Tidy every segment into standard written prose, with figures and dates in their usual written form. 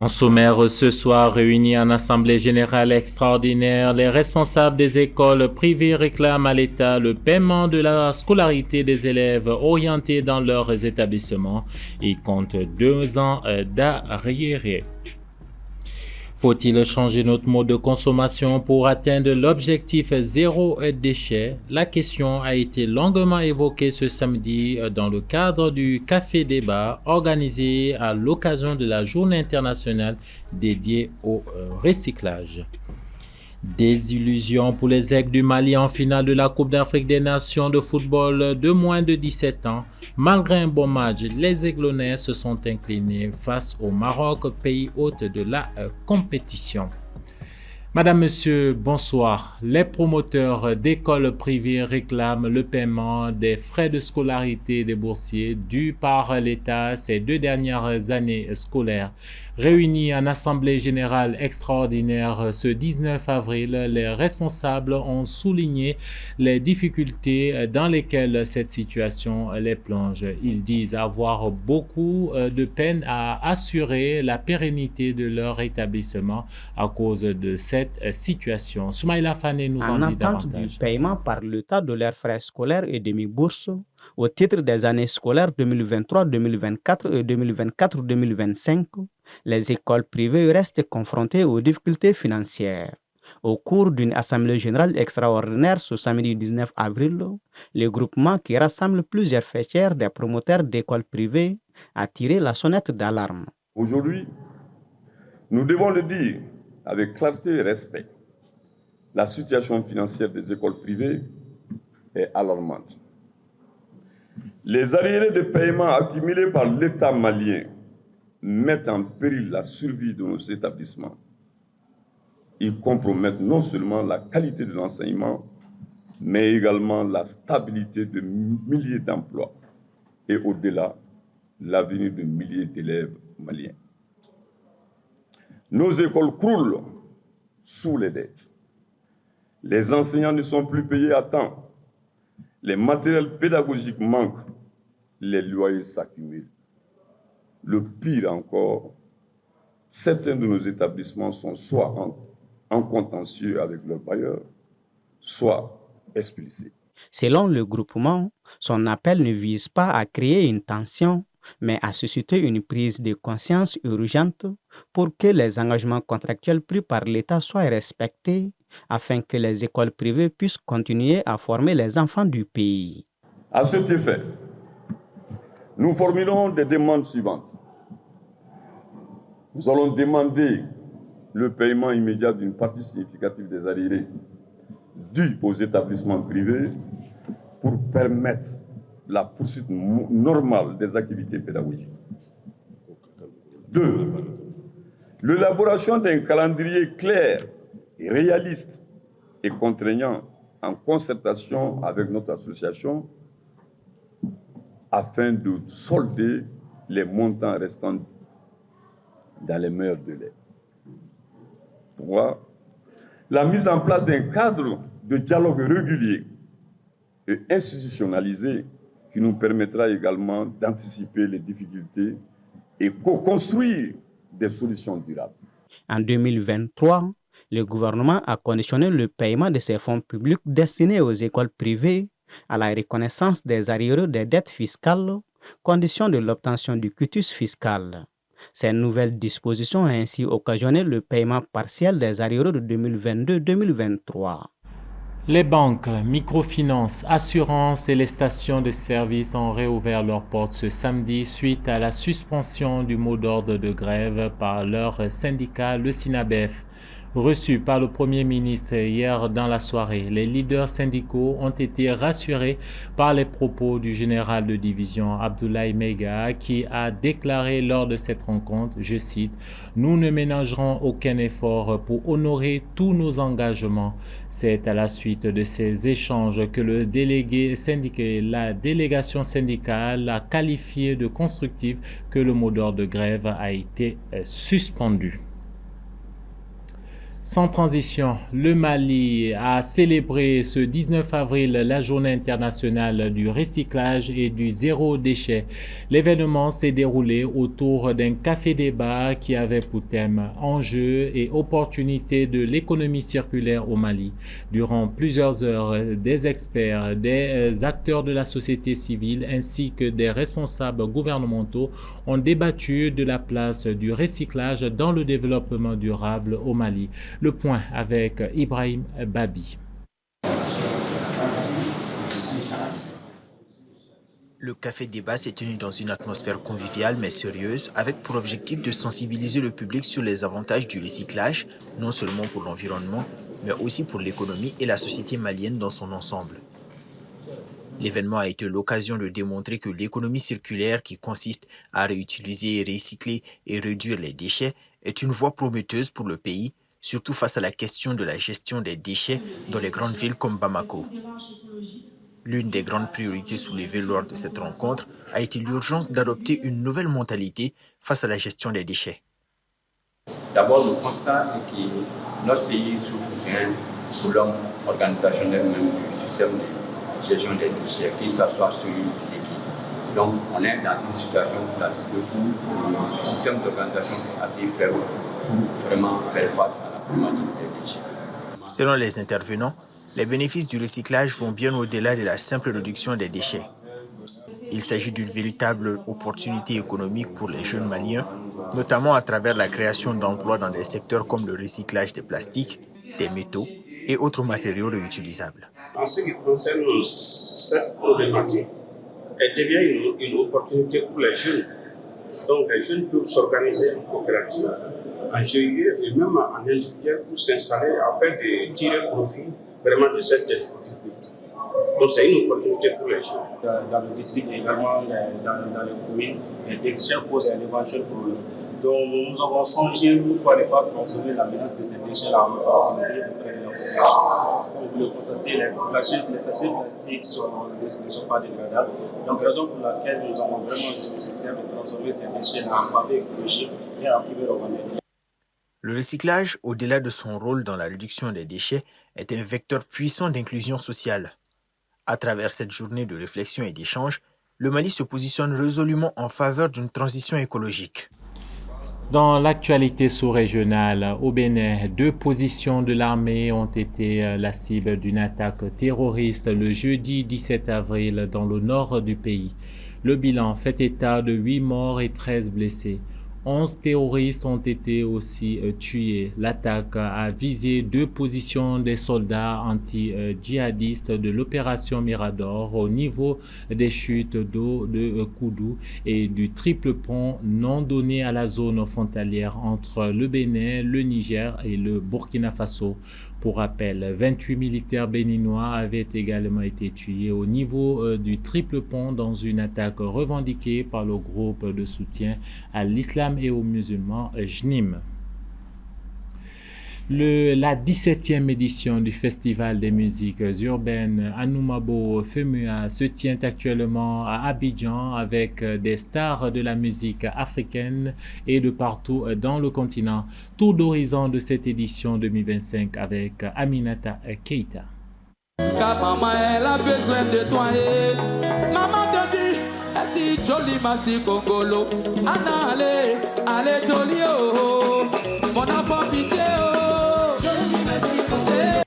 En sommaire ce soir, réunis en assemblée générale extraordinaire, les responsables des écoles privées réclament à l'État le paiement de la scolarité des élèves orientés dans leurs établissements. Ils comptent 2 ans d'arriérés. Faut-il changer notre mode de consommation pour atteindre l'objectif zéro déchet? La question a été longuement évoquée ce samedi dans le cadre du Café Débat organisé à l'occasion de la Journée internationale dédiée au recyclage. Désillusion pour les Aigles du Mali en finale de la Coupe d'Afrique des Nations de football de moins de 17 ans. Malgré un bon match, les Aiglonnais se sont inclinés face au Maroc, pays hôte de la compétition. Madame, Monsieur, bonsoir. Les promoteurs d'écoles privées réclament le paiement des frais de scolarité des boursiers dus par l'État ces 2 dernières années scolaires. Réunis en assemblée générale extraordinaire ce 19 avril, les responsables ont souligné les difficultés dans lesquelles cette situation les plonge. Ils disent avoir beaucoup de peine à assurer la pérennité de leur établissement à cause de cette situation. Soumaïla Fane nous en En dit attente du davantage. paiement par l'État de leurs frais scolaires et demi-bourses au titre des années scolaires 2023-2024 et 2024-2025, les écoles privées restent confrontées aux difficultés financières. Au cours d'une assemblée générale extraordinaire ce samedi 19 avril, le groupement qui rassemble plusieurs fêtières des promoteurs d'écoles privées a tiré la sonnette d'alarme. Aujourd'hui, nous devons le dire avec clarté et respect. La situation financière des écoles privées est alarmante. Les arriérés de paiement accumulés par l'État malien mettent en péril la survie de nos établissements. Ils compromettent non seulement la qualité de l'enseignement, mais également la stabilité de milliers d'emplois et au-delà, l'avenir de milliers d'élèves maliens. Nos écoles croulent sous les dettes. Les enseignants ne sont plus payés à temps. Les matériels pédagogiques manquent. Les loyers s'accumulent. Le pire encore, certains de nos établissements sont soit en contentieux avec leurs bailleurs, soit expulsés. Selon le groupement, son appel ne vise pas à créer une tension, mais à susciter une prise de conscience urgente pour que les engagements contractuels pris par l'État soient respectés afin que les écoles privées puissent continuer à former les enfants du pays. À cet effet, nous formulons des demandes suivantes. Nous allons demander le paiement immédiat d'une partie significative des arriérés dus aux établissements privés pour permettre la poursuite normale des activités pédagogiques. 2. L'élaboration d'un calendrier clair et réaliste et contraignant en concertation avec notre association afin de solder les montants restants dans les meilleurs délais. 3. La mise en place d'un cadre de dialogue régulier et institutionnalisé qui nous permettra également d'anticiper les difficultés et co-construire des solutions durables. En 2023, le gouvernement a conditionné le paiement de ces fonds publics destinés aux écoles privées à la reconnaissance des arriérés des dettes fiscales, condition de l'obtention du quitus fiscal. Ces nouvelles dispositions ont ainsi occasionné le paiement partiel des arriérés de 2022-2023. Les banques, microfinances, assurances et les stations de service ont réouvert leurs portes ce samedi suite à la suspension du mot d'ordre de grève par leur syndicat, le SINABEF. Reçus par le Premier ministre hier dans la soirée, les leaders syndicaux ont été rassurés par les propos du général de division Abdoulaye Meiga qui a déclaré lors de cette rencontre, je cite, « Nous ne ménagerons aucun effort pour honorer tous nos engagements ». C'est à la suite de ces échanges que le délégué syndical, la délégation syndicale a qualifié de constructif que le mot d'ordre de grève a été suspendu. Sans transition, le Mali a célébré ce 19 avril la journée internationale du recyclage et du zéro déchet. L'événement s'est déroulé autour d'un café-débat qui avait pour thème enjeux et opportunités de l'économie circulaire au Mali. Durant plusieurs heures, des experts, des acteurs de la société civile ainsi que des responsables gouvernementaux ont débattu de la place du recyclage dans le développement durable au Mali. Le point avec Ibrahim Babi. Le café-débat s'est tenu dans une atmosphère conviviale mais sérieuse, avec pour objectif de sensibiliser le public sur les avantages du recyclage, non seulement pour l'environnement, mais aussi pour l'économie et la société malienne dans son ensemble. L'événement a été l'occasion de démontrer que l'économie circulaire, qui consiste à réutiliser, recycler et réduire les déchets, est une voie prometteuse pour le pays, surtout face à la question de la gestion des déchets dans les grandes villes comme Bamako. L'une des grandes priorités soulevées lors de cette rencontre a été l'urgence d'adopter une nouvelle mentalité face à la gestion des déchets. D'abord, le constat est que notre pays souffre d'un problème organisationnel même du système de gestion des déchets, qu'il s'assoit sur une équipe. Donc, on est dans une situation où le système d'organisation est assez faible pour vraiment faire face à la problématique des déchets. Selon les intervenants, les bénéfices du recyclage vont bien au-delà de la simple réduction des déchets. Il s'agit d'une véritable opportunité économique pour les jeunes Maliens, notamment à travers la création d'emplois dans des secteurs comme le recyclage des plastiques, des métaux et autres matériaux réutilisables. En ce qui concerne cette problématique, elle devient une opportunité pour les jeunes. Donc les jeunes peuvent s'organiser en coopérative, en GIE et même en individuel pour s'installer afin de tirer profit vraiment de cette difficulté. Donc c'est une opportunité pour les jeunes. Dans le district et également dans les communes, les déchets posent un éventuel problème. Donc nous avons songé pourquoi ne pas transformer la menace de ces déchets-là en opportunité auprès de la population. Comme vous le constatez, les sachets plastiques ne sont pas dégradables. Donc raison pour laquelle nous avons vraiment nécessaire de transformer ces déchets-là en papier écologique et en fibre organique. Le recyclage, au-delà de son rôle dans la réduction des déchets, est un vecteur puissant d'inclusion sociale. À travers cette journée de réflexion et d'échange, le Mali se positionne résolument en faveur d'une transition écologique. Dans l'actualité sous-régionale, au Bénin, 2 positions de l'armée ont été la cible d'une attaque terroriste le jeudi 17 avril dans le nord du pays. Le bilan fait état de 8 morts et 13 blessés. 11 terroristes ont été aussi tués. L'attaque a visé 2 positions des soldats anti-djihadistes de l'opération Mirador au niveau des chutes d'eau de Koudou et du triple pont non donné à la zone frontalière entre le Bénin, le Niger et le Burkina Faso. Pour rappel, 28 militaires béninois avaient également été tués au niveau du triple pont dans une attaque revendiquée par le groupe de soutien à l'islam et aux musulmans JNIM. La 17e édition du Festival des musiques urbaines Anoumabo FEMUA se tient actuellement à Abidjan avec des stars de la musique africaine et de partout dans le continent. Tour d'horizon de cette édition 2025 avec Aminata Keita. Maman, elle a besoin de toi. Maman te dit, elle dit joli massi Congolo. Anna, allez joli oh, mon enfant pitié oh.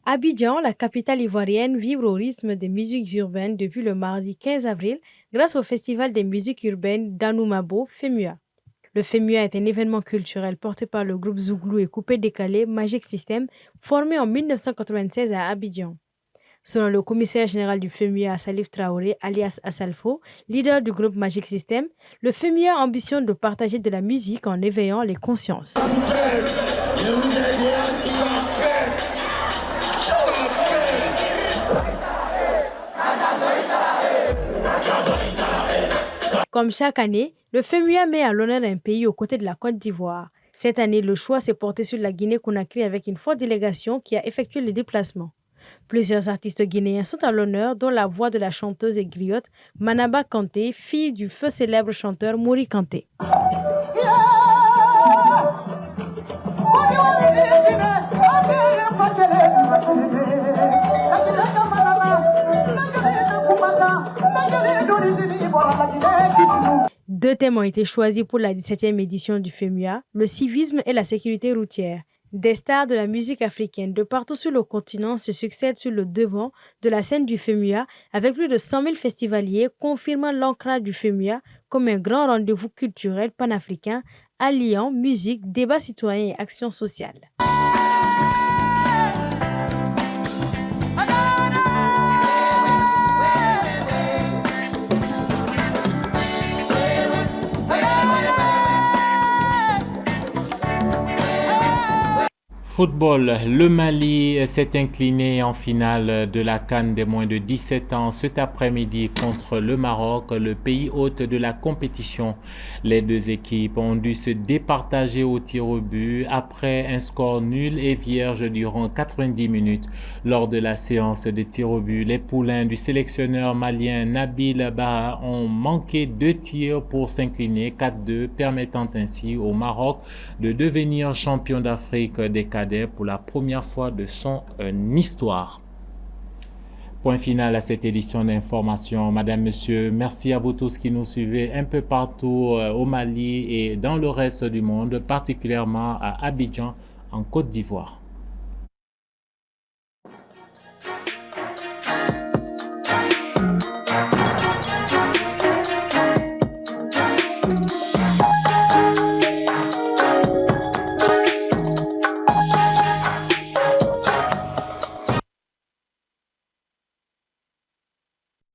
Abidjan, la capitale ivoirienne, vibre au rythme des musiques urbaines depuis le mardi 15 avril grâce au Festival des musiques urbaines d'Anoumabo FEMUA. Le FEMUA est un événement culturel porté par le groupe Zouglou et Coupé Décalé Magic System, formé en 1996 à Abidjan. Selon le commissaire général du FEMUA, Salif Traoré, alias Assalfo, leader du groupe Magic System, le FEMUA ambitionne de partager de la musique en éveillant les consciences. Comme chaque année, le FEMUA met à l'honneur un pays aux côtés de la Côte d'Ivoire. Cette année, le choix s'est porté sur la Guinée-Conakry avec une forte délégation qui a effectué le déplacement. Plusieurs artistes guinéens sont à l'honneur, dont la voix de la chanteuse et griotte Manaba Kanté, fille du feu célèbre chanteur Mori Kanté. thèmes ont été choisis pour la 17e édition du FEMUA, le civisme et la sécurité routière. Des stars de la musique africaine de partout sur le continent se succèdent sur le devant de la scène du FEMUA avec plus de 100 000 festivaliers confirmant l'ancrage du FEMUA comme un grand rendez-vous culturel panafricain alliant musique, débat citoyen et action sociale. Football, le Mali s'est incliné en finale de la CAN des moins de 17 ans cet après-midi contre le Maroc, le pays hôte de la compétition. Les deux équipes ont dû se départager au tir au but après un score nul et vierge durant 90 minutes. Lors de la séance de tir au but, les poulains du sélectionneur malien Nabil Baha ont manqué 2 tirs pour s'incliner 4-2, permettant ainsi au Maroc de devenir champion d'Afrique des cadets pour la première fois de son histoire. Point final à cette édition d'information. Madame, Monsieur, merci à vous tous qui nous suivez un peu partout au Mali et dans le reste du monde, particulièrement à Abidjan, en Côte d'Ivoire.